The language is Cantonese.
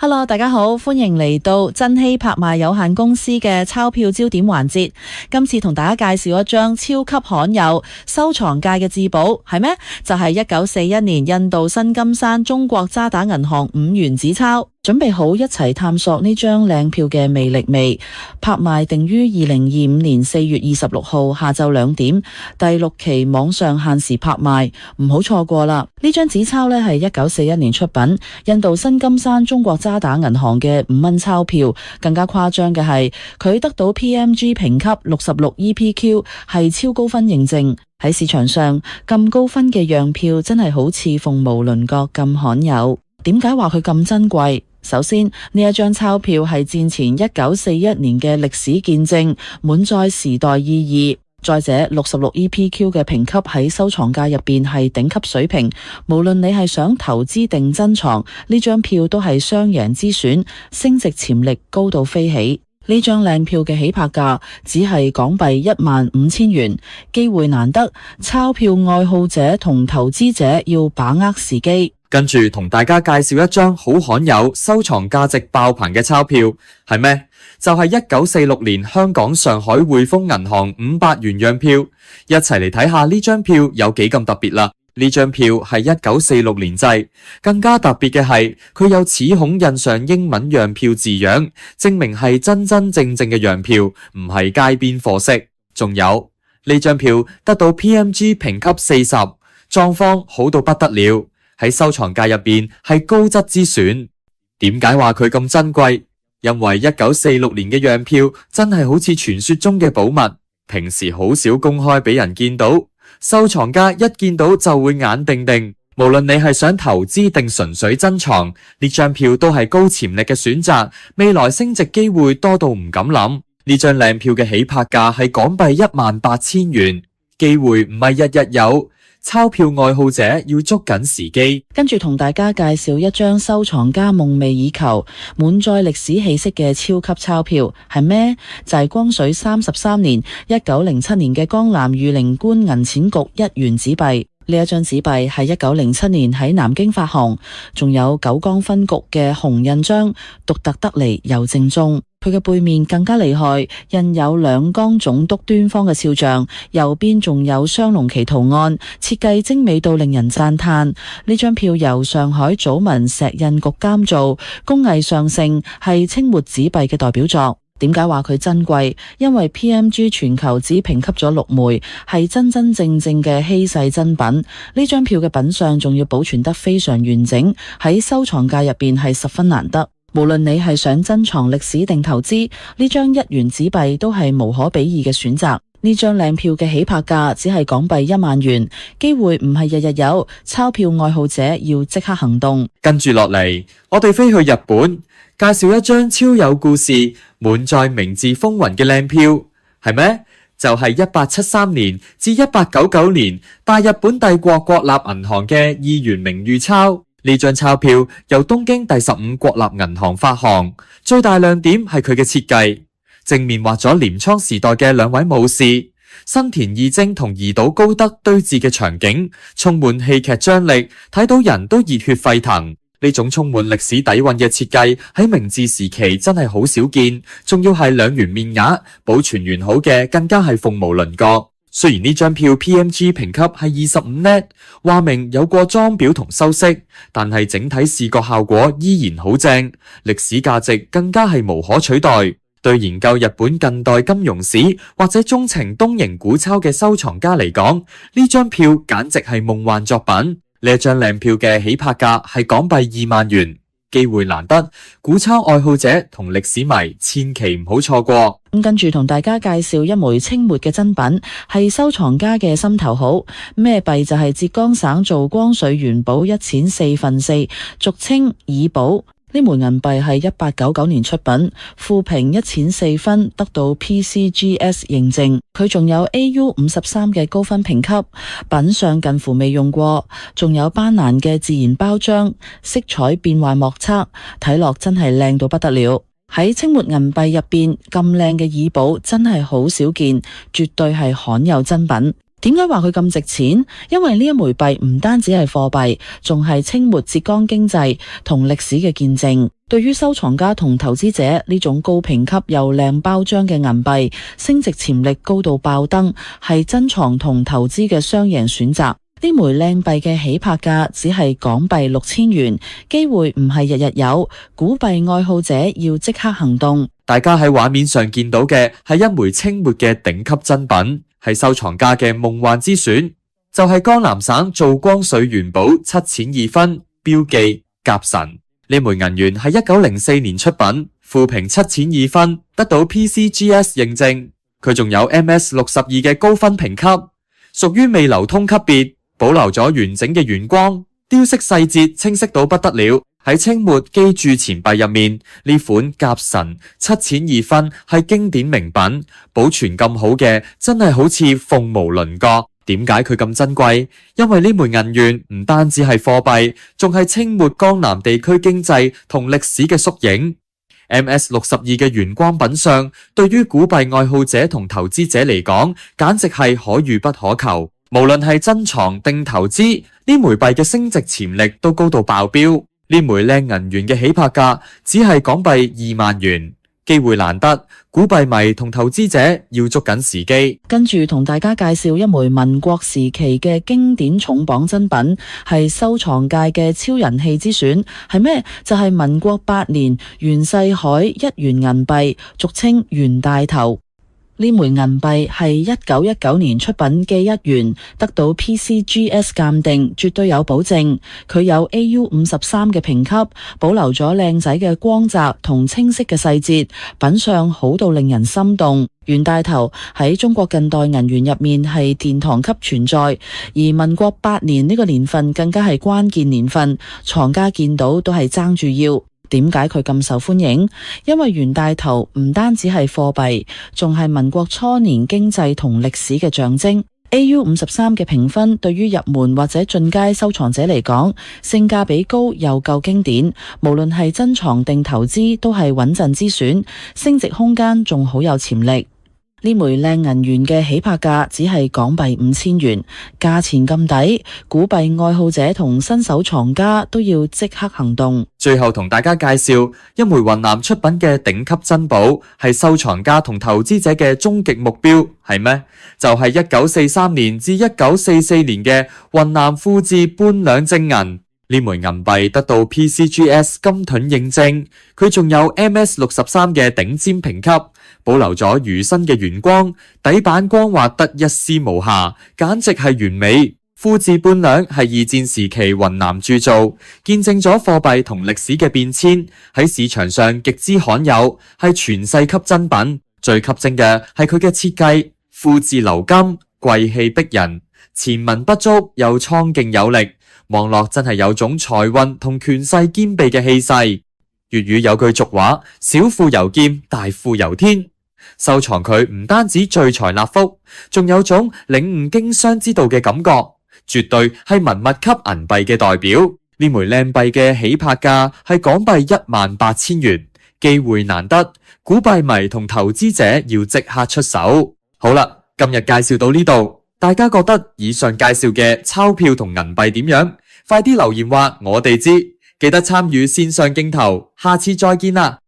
Hello， 大家好，歡迎嚟到珍稀拍賣有限公司嘅鈔票焦點環節。今次同大家介紹一張超級罕有收藏界嘅至寶，係咩？就係1941年印度新金山中國渣打銀行5元紙鈔。準備好一齊探索呢張靚票嘅魅力未？拍賣定於2025年4月26號下晝2點，第6期網上限時拍賣，唔好錯過啦！呢張紙鈔呢係1941年出品，印度新金山中國渣打銀行嘅5蚊鈔票。更加誇張嘅係，佢得到 PMG 評級66 EPQ， 係超高分認證。喺市場上咁高分嘅樣票真係好似鳳毛麟角咁罕有。點解話佢咁珍貴？首先，呢一張鈔票係戰前1941年嘅歷史見證，滿載時代意義。再者，66 EPQ 嘅評級喺收藏界入邊係頂級水平，無論你係想投資定珍藏，呢張票都係雙贏之選，升值潛力高到飛起。呢張靚票嘅起拍價只係港幣15000元，機會難得，鈔票愛好者同投資者要把握時機。跟住同大家介紹一張好罕有、收藏價值爆棚嘅鈔票，係咩？就係1946年香港上海匯豐銀行500元樣票。一齊嚟睇下呢張票有幾咁特別啦！呢張票係1946年製，更加特別嘅係佢有齒孔印上英文樣票字樣，證明係真真正正嘅樣票，唔係街邊貨色。仲有呢張票得到 PMG 評級40，狀況好到不得了。喺收藏界入邊係高質之選。點解話佢咁珍貴？因為1946年嘅樣票真係好似傳說中嘅寶物，平時好少公開俾人見到，收藏家一見到就會眼定定。無論你係想投資定純粹珍藏，呢張票都係高潛力嘅選擇，未來升值機會多到唔敢諗。呢張靚票嘅起拍價係港幣18000元，機會唔係日日有。鈔票愛好者要捉緊時機。跟住同大家介紹一張收藏家夢寐以求、滿載歷史氣息嘅超級鈔票，係咩？就係光緒33年1907年嘅江南御靈官銀錢局1元紙幣。呢一張紙幣係1907年喺南京發行，仲有九江分局嘅紅印章，獨特得嚟又正宗。佢嘅背面更加厲害，印有兩江總督端方嘅肖像，右邊仲有雙龍旗圖案，設計精美到令人讚嘆。呢張票由上海祖文石印局監造，工藝上乘，係清末紙幣嘅代表作。點解話佢珍貴？因為 PMG 全球只評級咗6枚，係真真正正嘅稀世珍品。呢張票嘅品相仲要保存得非常完整，喺收藏界入邊係十分難得。無論你係想珍藏歷史定投資，呢張1元紙幣都係無可比擬嘅選擇。呢張靚票嘅起拍價只係港幣10000元，機會唔係日日有，鈔票愛好者要即刻行動。跟住落嚟，我哋飛去日本，介紹一張超有故事、滿載明治風雲嘅靚票，係咩？就係1873年至1899年大日本帝國國立銀行嘅2元名譽鈔。呢張鈔票由東京第15國立銀行發行，最大亮點係佢嘅設計，正面畫咗鐮倉時代嘅2位武士，新田義貞同兒島高德對峙嘅場景，充滿戲劇張力，睇到人都熱血沸騰。呢種充滿歷史底蘊嘅設計喺明治時期真係好少見，仲要係2元面額，保存完好嘅更加係鳳毛麟角。雖然呢張票 PMG 評級係25 net， 話明有過裝裱同修飾，但係整體視覺效果依然好正，歷史價值更加係無可取代。對研究日本近代金融史或者鍾情東瀛古鈔嘅收藏家嚟講，呢張票簡直係夢幻作品。呢張靚票嘅起拍價係港幣20000元。機會難得，古鈔愛好者同歷史迷千祈唔好錯過。跟住同大家介紹一枚清末嘅珍品，係收藏家嘅心頭好。咩幣就係浙江省造光緒元寶1錢4/4，俗稱耳寶。呢枚銀幣係1899年出品，負評1錢4分，得到 PCGS 認證。佢仲有 AU53嘅高分評級，品相近乎未用過，仲有斑斕嘅自然包裝，色彩變幻莫測，睇落真係靚到不得了。喺清末銀幣入邊咁靚嘅耳寶真係好少見，絕對係罕有珍品。點解話佢咁值錢？因為呢一枚幣唔單止係貨幣，仲係清末浙江經濟同歷史嘅見證。對於收藏家同投資者，呢種高評級又靚包裝嘅銀幣，升值潛力高到爆燈，係珍藏同投資嘅雙贏選擇。呢枚靚幣嘅起拍價只係港幣6000元，機會唔係日日有，古幣愛好者要即刻行動。大家喺畫面上見到嘅係一枚清末嘅頂級珍品，係收藏家嘅夢幻之選，就係江南省做光水元寶7錢2分標記甲神。呢枚銀元係1904年出品，負評7錢2分，得到 PCGS 認證。佢仲有 MS62嘅高分評級，屬於未流通級別，保留咗完整嘅原光，雕飾細節清晰到不得了。喺清末機鑄錢幣入面，呢款甲神7錢2分係經典名品，保存咁好嘅真係好似鳳毛麟角。點解佢咁珍貴？因為呢枚銀元唔單止係貨幣，仲係清末江南地區經濟同歷史嘅縮影。MS62嘅原光品相，對於古幣愛好者同投資者嚟講，簡直係可遇不可求。無論係珍藏定投資，呢枚幣嘅升值潛力都高到爆標。呢枚靚銀元嘅起拍價只係港幣2萬元，機會難得，古幣迷同投資者要捉緊時機。跟住同大家介紹一枚民國時期嘅經典重磅珍品，係收藏界嘅超人氣之選。係咩？就係民國8年袁世凱1元銀幣，俗稱袁大頭。呢枚銀幣係1919年出品嘅1元，得到 PCGS 鑑定，絕對有保證。佢有 AU53嘅評級，保留咗靚仔嘅光澤同清晰嘅細節，品相好到令人心動。袁大頭喺中國近代銀元入面係殿堂級存在，而民國8年呢個年份更加係關鍵年份，藏家見到都係爭住要。點解佢咁受歡迎？因為袁大頭唔單止係貨幣，仲係民國初年經濟同歷史嘅象徵。AU53嘅評分對於入門或者進階收藏者嚟講，性價比高又夠經典，無論係珍藏定投資都係穩陣之選，升值空間仲好有潛力。呢枚靚銀元嘅起拍價只係港幣5000元，價錢咁抵，古幣愛好者同新手藏家都要即刻行動。最後同大家介紹一枚雲南出品嘅頂級珍寶，係收藏家同投資者嘅終極目標，係咩？就係1943年至1944年嘅雲南富治半兩正銀。呢枚銀幣得到 PCGS 金盾認證，佢仲有 MS63嘅頂尖評級，保留咗魚身嘅原光，底板光滑得一絲無瑕，簡直係完美。富治半兩係2戰時期雲南鑄造，見證咗貨幣同歷史嘅變遷，喺市場上極之罕有，係全世級珍品。最吸睛嘅係佢嘅設計，富治鎏金，貴氣逼人，前紋不足又蒼勁有力。望落真係有種財運同權勢兼備嘅氣勢。粵語有句俗話：小富由儉，大富由天。收藏佢唔單止聚財納福，仲有種領悟經商之道嘅感覺，絕對係文物級銀幣嘅代表。呢枚靚幣嘅起拍價係港幣18000元，機會難得，古幣迷同投資者要即刻出手。好啦，今日介紹到呢度，大家覺得以上介紹嘅鈔票同銀幣點樣？快啲留言話我哋知，記得參與線上競投，下次再見啦！